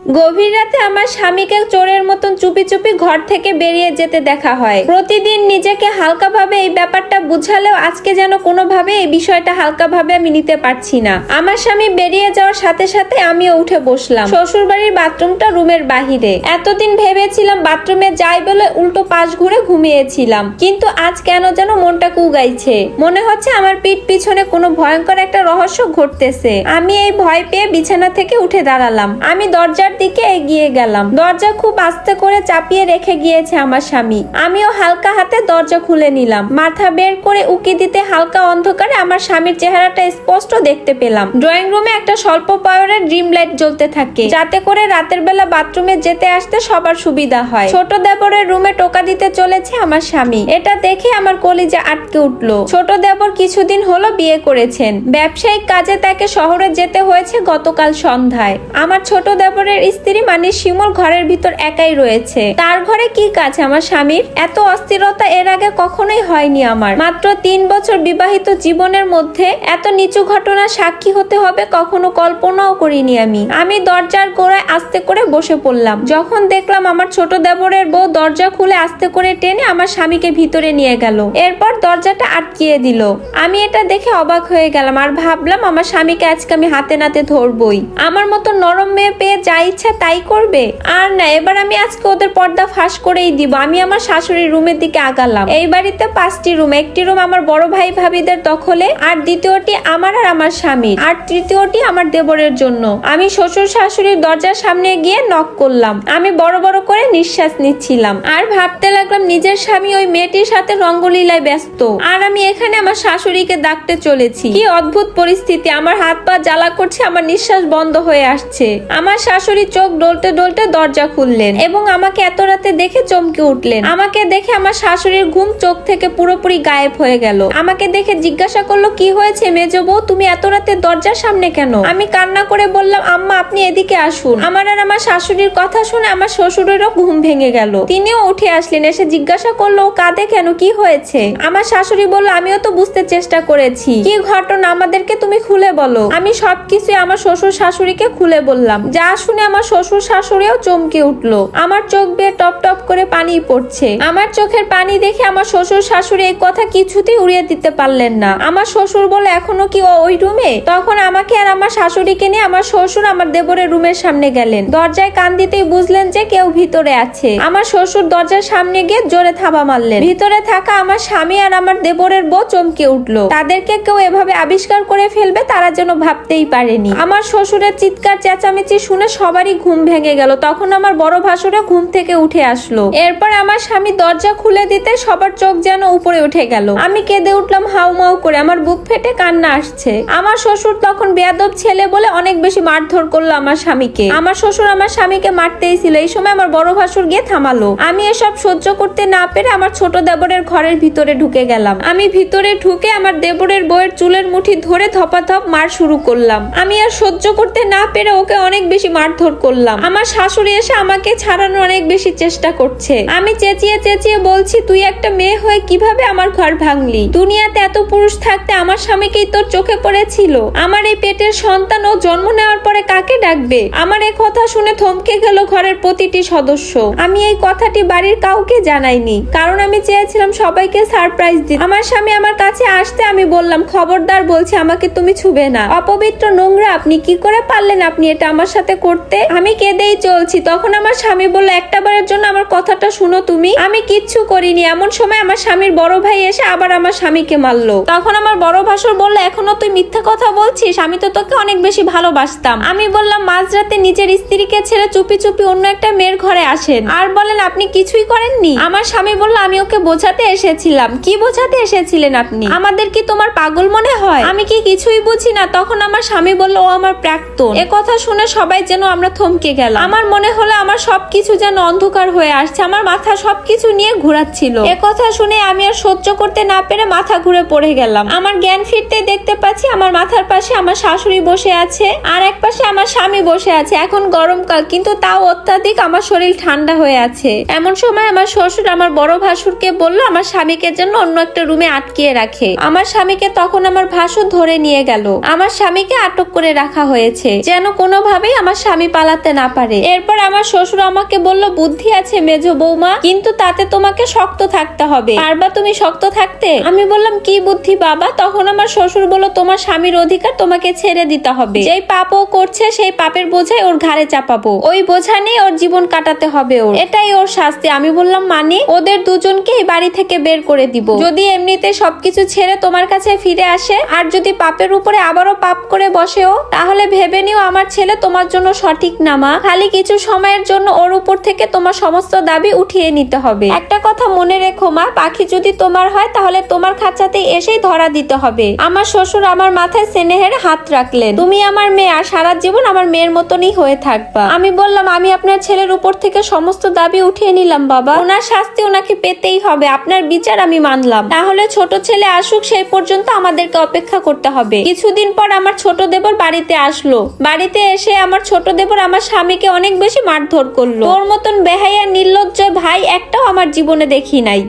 গভীর রাতে আমার স্বামীকে চোরের মতন চুপি চুপি ঘর থেকে বেরিয়ে যেতে দেখা হয়। প্রতিদিন নিজেকে হালকাভাবে এই ব্যাপারটা বুঝালেও আজকে যেন কোনোভাবে এই বিষয়টা হালকাভাবে আমি নিতে পারছি না। আমার স্বামী বেরিয়ে যাওয়ার সাথে সাথে আমিও উঠে বসলাম। শ্বশুর বাড়ির বাথরুমটা রুমের বাহিরে। এতদিন ভেবেছিলাম বাথরুমে যাই বলে উল্টো পাশ ঘুরে ঘুমিয়েছিলাম, কিন্তু আজ কেন যেন মনটা কুগাইছে। মনে হচ্ছে আমার পিঠ পিছনে কোনো ভয়ঙ্কর একটা রহস্য ঘটতেছে। আমি এই ভয় পেয়ে বিছানা থেকে উঠে দাঁড়ালাম। আমি দরজার দিকে এগিয়ে গেলাম। দরজা খুব আস্তে করে চাপিয়ে রেখে গিয়েছে আমার স্বামী। আমিও হালকা হাতে দরজা খুলে নিলাম। মাথা বের করে উকি দিতে হালকা অন্ধকারে আমার স্বামীর চেহারাটা স্পষ্ট দেখতে পেলাম। ড্রয়িং রুমে একটা স্বল্প পাওয়ারের ড্রিম লাইট জ্বলতে থাকে, যাতে করে রাতের বেলা বাথরুমে যেতে আসতে সবার সুবিধা হয়। ছোট দেবরের রুমে টোকা দিতে চলেছে আমার স্বামী। এটা দেখে আমার কলিজা আটকে উঠলো। ছোট দেবর কিছুদিন হলো বিয়ে করেছেন। ব্যবসায়িক কাজে তাকে শহরে যেতে হয়েছে গতকাল সন্ধ্যায়। আমার ছোট দেবরের স্ত্রী মানে শিমুল ঘরের ভিতর একাই রয়েছে। তার ঘরে কি কাজ আমার স্বামীর? এত অস্থিরতা এর আগে কখনোই হয়নি আমার। মাত্র 3 বছর বিবাহিত জীবনের মধ্যে এত নিচু ঘটনার সাক্ষী হতে হবে কখনো কল্পনাও করিনি আমি দরজার গোড়ায় আস্তে করে বসে পড়লাম। যখন দেখলাম আমার ছোট দেবরের বউ দরজা খুলে আস্তে করে টেনে আমার স্বামীকে ভিতরে নিয়ে গেল, এরপর দরজাটা আটকিয়ে দিল। আমি এটা দেখে অবাক হয়ে গেলাম আর ভাবলাম আমার স্বামীকে আজকে আমি হাতে নাতে ধরবই। আমার মতো নরম মেয়ে পেয়ে যা ইচ্ছা তাই করবে। আর না, এবার আমি আজকে ওদের পর্দা ফাঁস করেই দিব। আমি আমার শাশুড়ির রুমের দিকে আগালাম। এই বাড়িতে 5টি রুম। একটি রুম আমার বড় ভাই ভাবিদের দখলে, আর দ্বিতীয়টি আমার আর আমার স্বামীর, আর তৃতীয়টি আমার দেবরের জন্য। আমি শ্বশুর শাশুড়ির দরজার সামনে গিয়ে নক করলাম। আমি বড় বড় করে নিঃশ্বাস নিচ্ছিলাম আর ভাবতে লাগলাম নিজের স্বামী ওই মেয়েটির সাথে রঙ্গলীলায় ব্যস্ত, আর আমি এখানে আমার শাশুড়িকে ডাকতে চলেছি। কি অদ্ভুত পরিস্থিতি! আমার হাত পা জ্বালা করছে, আমার নিঃশ্বাস বন্ধ হয়ে আসছে। আমার শাশুড়ি চোখ ডলতে ডলতে দরজা খুললেন এবং আমাকে এত রাতে দেখে চমকে উঠলেন। আমাকে দেখে আমার শাশুড়ির ঘুম চোখ থেকে পুরোপুরি গায়েব হয়ে গেল। আমাকে দেখে জিজ্ঞাসা করলো, কি হয়েছে মেজো বউ, তুমি এত রাতে দরজার সামনে কেন? আমি কান্না করে বললাম, আম্মা আপনি এদিকে আসুন। আমার আর আমার শাশুড়ির কথা শুনে আমার শ্বশুরেরও ঘুম ভেঙে গেল। তিনিও উঠে আসলেন। এসে জিজ্ঞাসা করলো, কাঁদে কেন, কি হয়েছে? আমার শাশুড়ি বলল, আমিও তো বুঝতে চেষ্টা করেছি। কি ঘটনা আমাদেরকে তুমি খুলে বলো। আমি সবকিছু আমার শ্বশুর শাশুড়িকে খুলে বললাম। যা শুনে আমার শ্বশুর শাশুড়িও চমকে উঠলো। আমার চোখ বেয়ে টপ টপ করে পানি পড়ছে। আমার চোখের পানি দেখে আমার শ্বশুর শাশুড়ি এই কথা কিছুতেই উড়িয়ে দিতে পারলেন না। আমার শ্বশুর বলে, এখনো কি ওই রুমে? তখন আমাকে আর আমার শাশুড়িকে নিয়ে আমার শ্বশুর আমার দেবরের রুমের সামনে গেলেন। দরজায় কান দিতেই বুঝলেন যে কেউ ভিতরে আছে। আমার শ্বশুর দরজার সামনে গিয়ে জোরে থাবা মারলেন। ভিতরে থাকা আমার স্বামী আর আমার দেবরের বউ চমকে উঠলো। তাদেরকে কেউ এভাবে আবিষ্কার করে ফেলবে তারা যেন ভাবতেই পারেনি। আমার শ্বশুরের চিৎকার চেঁচামেচি শুনে সবারই ঘুম ভেঙে গেল। তখন আমার বড় ভাসুরা ঘুম থেকে উঠে আসলো। এরপর আমার স্বামী দরজা খুলে দিতে সবার চোখ যেন উপরে উঠে গেল। আমি কেঁদে উঠলাম হাউমাউ করে। আমার বুক ফেটে কান্না আসছে। আমার শ্বশুর তখন বেয়াদব ছেলে বলে অনেক বেশি মারধর করলো আমার স্বামীকে। আমার শ্বশুর আমার স্বামীকে মারতেই ছিল। এই সময় আমার বড় ভাসুর গিয়ে থামালো। আমি এসব সহ্য করতে না পেরে আমার ছোট দেবরের ঘরের ভিতরে ঢুকে গেলাম। আমি ভিতরে ঢুকে আমার দেবরের বউয়ের চুলের মুঠি ধরে ধপাধপ মার শুরু করলাম। আমি আর সহ্য করতে না পেরে ওকে অনেক বেশি মারধর করলাম। আমার শাশুড়ি এসে আমাকে ছাড়ানোর অনেক বেশি চেষ্টা করছে। আমি চেঁচিয়ে চেঁচিয়ে বলছি, তুই একটা মেয়ে হয়ে কিভাবে আমার ঘর ভাঙলি? দুনিয়াতে এত পুরুষ থাকতে আমার স্বামীকেই তোর চোখে পড়েছিল। আমার এই পেটের সন্তান ও জন্ম নেওয়ার পরে কাকে ডাকবে? আমার এই কথা শুনে থমকে গেল ঘরের প্রতিটি সদস্য। আমি এই কথাটি বাড়ির কাউকে জানাইনি, কারণ আমি চেয়েছিলাম সবাইকে সারপ্রাইজ দিতে। আমার স্বামী আমার কাছে আসতে আমি বললাম, খবরদার বলছি, আমাকে তুমি ছুবে না। অপবিত্র, নোংরা, আপনি কি করে পারলেন আপনি এটা আমার সাথে করতে? আমি কেঁদেই চলছি। তখন আমার স্বামী বলল, একটা বারের জন্য আমার কথাটা শুনো তুমি। আমি কিচ্ছু করিনি। এমন সময় আমার স্বামীর বড় ভাই এসে আবার আমার স্বামীকে মারলো। তখন আমার বড় ভাসুর বলল, এখনো তুই মিথ্যা কথা বলছিস? আমি তো তোকে অনেক বেশি ভালোবাসতাম। আমি বললাম, মাঝরাতে নিজের স্ত্রীকে ছেড়ে চুপি চুপি অন্য একটা মেয়ের ঘরে আসেন আর বলেন আপনি কিছুই করেননি? আমার স্বামী বলল, আমি ওকে বোঝাতে এসেছিলাম। কি বোঝাতে এসেছিলেন আপনি? আমাদের কি তোমার পাগল মনে হয়? আমি কি কিছুই বুঝি না? তখন আমার স্বামী বলল, ও আমার প্রাক্তন। এ কথা শুনে সবাই যেন আমরা থমকে গেলাম। আমার মনে হলো আমার সবকিছু যেন অন্ধকার হয়ে আসছে। আমার মাথা সবকিছু নিয়ে ঘোরাচ্ছিল। এ কথা শুনে আমি আর সহ্য করতে না পেরে মাথা ঘুরে পড়ে গেলাম। আমার জ্ঞান ফিরতে দেখতে পাচ্ছি আমার মাথার পাশে আমার শাশুড়ি বসে আছে আর এক পাশে আমার স্বামী বসে আছে। এখন গরমকাল, কিন্তু তাও অত্যাধিক আমার শরীর ঠান্ডা হয়ে আছে। এমন সময় আমার শ্বশুর আমার বড় ভাসুরকে বলল আমার স্বামীকে যেন অন্য একটা রুমে আটকিয়ে রাখে। আমার স্বামীকে তখন আমার ভাসুর ধরে নিয়ে গেল। আমার স্বামীকে আটক করে রাখা হয়েছে যেন কোনোভাবেই আমার স্বামী পালাতে না পারে। এরপর আমার শ্বশুর আমাকে বলল, বুদ্ধি আছে মেজো বৌমা, কিন্তু তাতে তোমাকে শক্ত থাকতে হবে। পারবা তুমি শক্ত থাকতে? আমি বললাম, কি বুদ্ধি বাবা? তখন আমার শ্বশুর বলল, তোমার স্বামীর অধিকার তোমাকে ছেড়ে দিতে হবে। যেই পাপ ও করছে সেই পাপের বোঝাই ওর ঘাড়ে চাপাবো, ওই বোঝা নিয়ে ওর জীবন কাটাতে হবে ওর, এটাই ওর শাস্তি। আমি বললাম, মানে? ওদের দুজনকে এই বাড়ি থেকে বের করে দিব। যদি এমনিতে সবকিছু ছেড়ে তোমার কাছে ফিরে আসে, আর যদি পাপের উপরে আবারও পাপ করে বসেও, তাহলে ভেবে নিও আমার ছেলে তোমার জন্য সঠিক না মা। খালি কিছু সময়ের জন্য ওর উপর থেকে তোমার সমস্ত দাবি উঠিয়ে নিতে হবে। একটা কথা মনে রেখো মা, পাখি যদি তোমার হয় তাহলে তোমার খাঁচাতে এসেই ধরা দিতে হবে। আমার শ্বশুর আমার মাথায় স্নেহের হাত রাখলেন। তুমি আমার মেয়ে, আর সারা জীবন আমার মেয়ের মতনই হয়ে থাকবা। আমি বললাম, আমি আপনার ছেলের উপর থেকে সমস্ত দাবি উঠিয়ে নিলাম বাবা, ওনার শাস্তি ওনাকে পেতেই হবে, আপনার বিচার আমি মানলাম। তাহলে ছোট ছেলে আসুক, সেই পর্যন্ত আমাদেরকে অপেক্ষা করতে হবে। কিছুদিন পর আমার ছোট দেবর বাড়িতে আসলো। বাড়িতে এসে আমার ছোট দেবর আমার স্বামীকে অনেক বেশি মারধর করলো। তোর মতন বেহায়া নির্লজ্জ ভাই একটাও আমার জীবনে দেখি নাই।